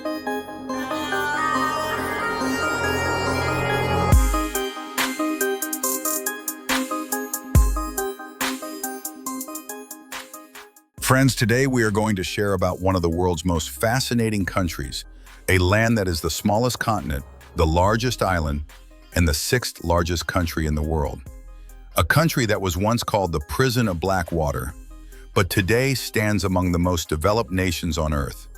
Friends, today we are going to share about one of the world's most fascinating countries, a land that is the smallest continent, the largest island, and the sixth largest country in the world. A country that was once called the prison of black water, but today stands among the most developed nations on Earth.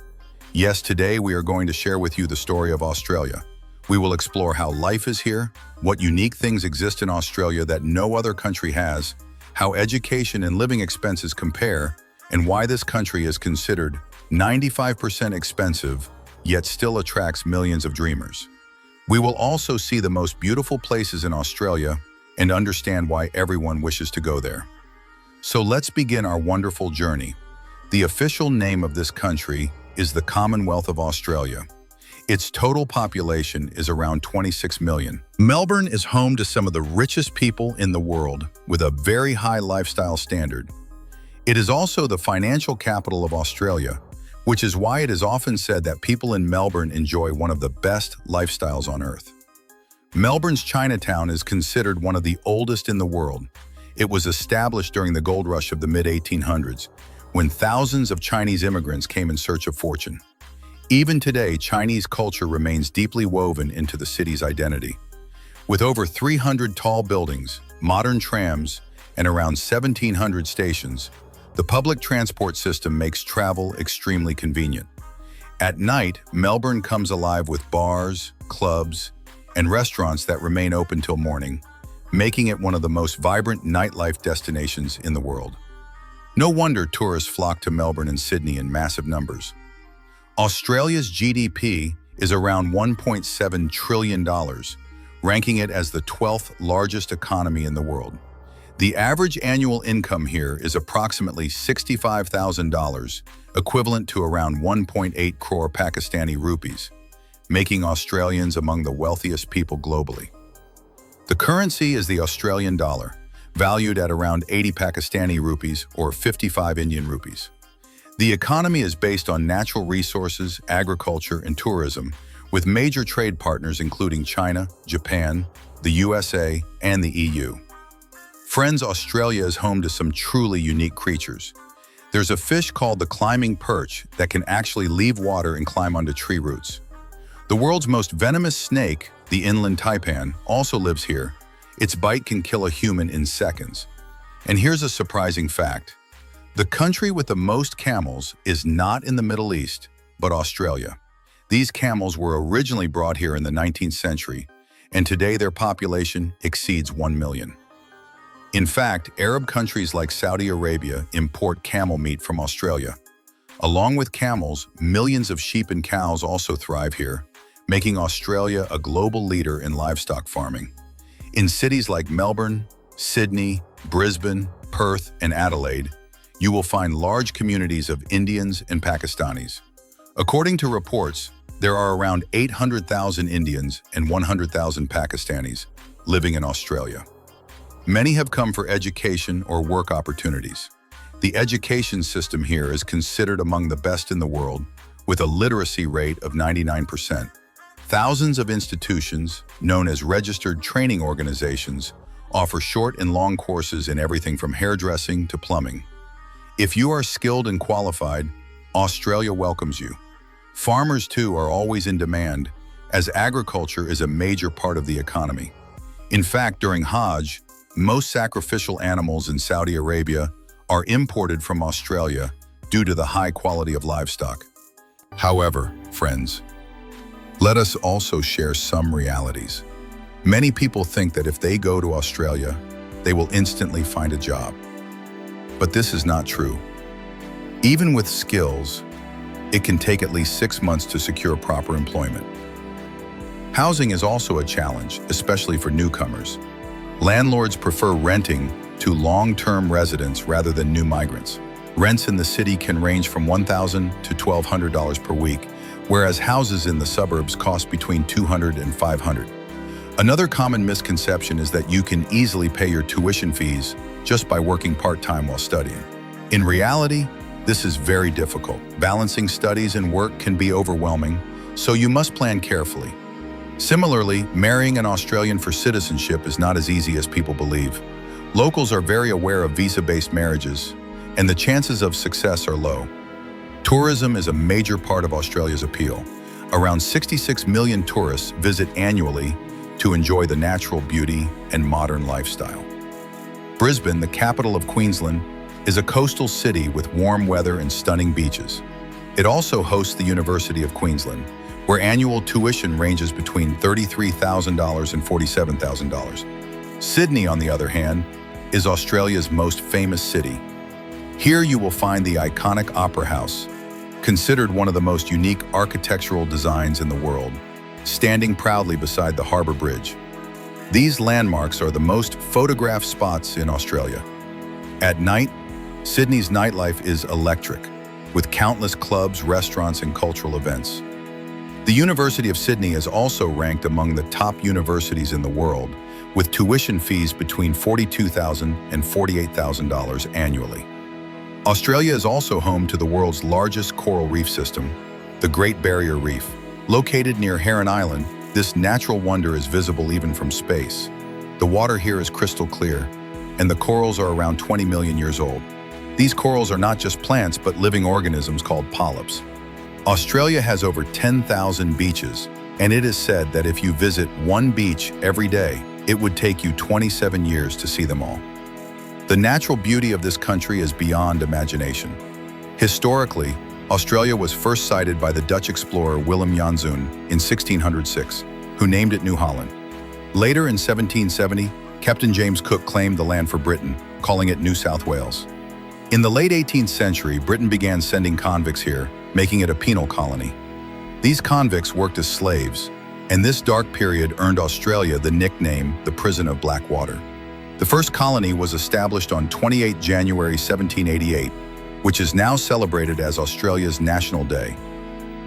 Yes, today we are going to share with you the story of Australia. We will explore how life is here, what unique things exist in Australia that no other country has, how education and living expenses compare, and why this country is considered 95% expensive, yet still attracts millions of dreamers. We will also see the most beautiful places in Australia and understand why everyone wishes to go there. So let's begin our wonderful journey. The official name of this country is the Commonwealth of Australia. Its total population is around 26 million. Melbourne is home to some of the richest people in the world with a very high lifestyle standard. It is also the financial capital of Australia, which is why it is often said that people in Melbourne enjoy one of the best lifestyles on Earth. Melbourne's Chinatown is considered one of the oldest in the world. It was established during the gold rush of the mid-1800s, when thousands of Chinese immigrants came in search of fortune. Even today, Chinese culture remains deeply woven into the city's identity. With over 300 tall buildings, modern trams, and around 1,700 stations, the public transport system makes travel extremely convenient. At night, Melbourne comes alive with bars, clubs, and restaurants that remain open till morning, making it one of the most vibrant nightlife destinations in the world. No wonder tourists flock to Melbourne and Sydney in massive numbers. Australia's GDP is around $1.7 trillion, ranking it as the 12th largest economy in the world. The average annual income here is approximately $65,000, equivalent to around 1.8 crore Pakistani rupees, making Australians among the wealthiest people globally. The currency is the Australian dollar, valued at around 80 Pakistani rupees or 55 Indian rupees. The economy is based on natural resources, agriculture, and tourism, with major trade partners including China, Japan, the USA, and the EU. Friends, Australia is home to some truly unique creatures. There's a fish called the climbing perch that can actually leave water and climb onto tree roots. The world's most venomous snake, the inland taipan, also lives here. Its bite can kill a human in seconds. And here's a surprising fact. The country with the most camels is not in the Middle East, but Australia. These camels were originally brought here in the 19th century, and today their population exceeds 1 million. In fact, Arab countries like Saudi Arabia import camel meat from Australia. Along with camels, millions of sheep and cows also thrive here, making Australia a global leader in livestock farming. In cities like Melbourne, Sydney, Brisbane, Perth, and Adelaide, you will find large communities of Indians and Pakistanis. According to reports, there are around 800,000 Indians and 100,000 Pakistanis living in Australia. Many have come for education or work opportunities. The education system here is considered among the best in the world, with a literacy rate of 99%. Thousands of institutions, known as registered training organizations, offer short and long courses in everything from hairdressing to plumbing. If you are skilled and qualified, Australia welcomes you. Farmers, too, are always in demand, as agriculture is a major part of the economy. In fact, during Hajj, most sacrificial animals in Saudi Arabia are imported from Australia due to the high quality of livestock. However, friends, let us also share some realities. Many people think that if they go to Australia, they will instantly find a job. But this is not true. Even with skills, it can take at least 6 months to secure proper employment. Housing is also a challenge, especially for newcomers. Landlords prefer renting to long-term residents rather than new migrants. Rents in the city can range from $1,000 to $1,200 per week, whereas houses in the suburbs cost between $200 and $500. Another common misconception is that you can easily pay your tuition fees just by working part-time while studying. In reality, this is very difficult. Balancing studies and work can be overwhelming, so you must plan carefully. Similarly, marrying an Australian for citizenship is not as easy as people believe. Locals are very aware of visa-based marriages, and the chances of success are low. Tourism is a major part of Australia's appeal. Around 66 million tourists visit annually to enjoy the natural beauty and modern lifestyle. Brisbane, the capital of Queensland, is a coastal city with warm weather and stunning beaches. It also hosts the University of Queensland, where annual tuition ranges between $33,000 and $47,000. Sydney, on the other hand, is Australia's most famous city. Here you will find the iconic Opera House, considered one of the most unique architectural designs in the world, standing proudly beside the Harbour Bridge. These landmarks are the most photographed spots in Australia. At night, Sydney's nightlife is electric, with countless clubs, restaurants, and cultural events. The University of Sydney is also ranked among the top universities in the world, with tuition fees between $42,000 and $48,000 annually. Australia is also home to the world's largest coral reef system, the Great Barrier Reef. Located near Heron Island, this natural wonder is visible even from space. The water here is crystal clear, and the corals are around 20 million years old. These corals are not just plants, but living organisms called polyps. Australia has over 10,000 beaches, and it is said that if you visit one beach every day, it would take you 27 years to see them all. The natural beauty of this country is beyond imagination. Historically, Australia was first sighted by the Dutch explorer Willem Janszoon in 1606, who named it New Holland. Later in 1770, Captain James Cook claimed the land for Britain, calling it New South Wales. In the late 18th century, Britain began sending convicts here, making it a penal colony. These convicts worked as slaves, and this dark period earned Australia the nickname the Prison of Black Water. The first colony was established on 28 January 1788, which is now celebrated as Australia's National Day.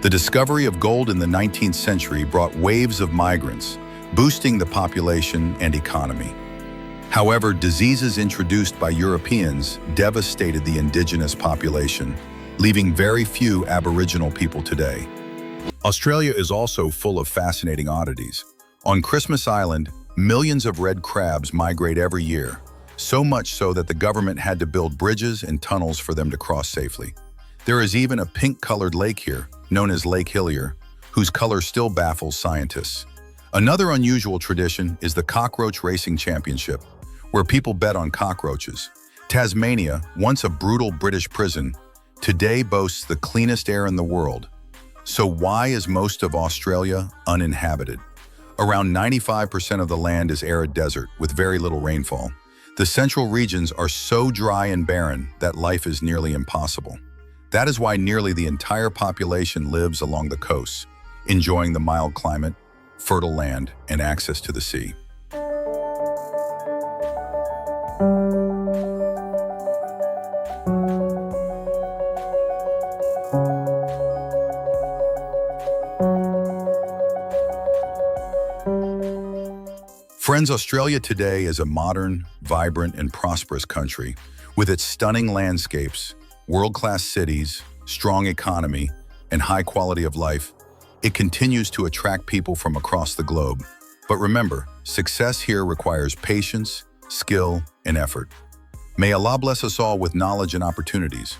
The discovery of gold in the 19th century brought waves of migrants, boosting the population and economy. However, diseases introduced by Europeans devastated the indigenous population, leaving very few Aboriginal people today. Australia is also full of fascinating oddities. On Christmas Island, millions of red crabs migrate every year, so much so that the government had to build bridges and tunnels for them to cross safely. There is even a pink-colored lake here, known as Lake Hillier, whose color still baffles scientists. Another unusual tradition is the Cockroach Racing Championship, where people bet on cockroaches. Tasmania, once a brutal British prison, today boasts the cleanest air in the world. So why is most of Australia uninhabited? Around 95% of the land is arid desert with very little rainfall. The central regions are so dry and barren that life is nearly impossible. That is why nearly the entire population lives along the coasts, enjoying the mild climate, fertile land, and access to the sea. Friends, Australia today is a modern, vibrant, and prosperous country. With its stunning landscapes, world-class cities, strong economy, and high quality of life, it continues to attract people from across the globe. But remember, success here requires patience, skill, and effort. May Allah bless us all with knowledge and opportunities.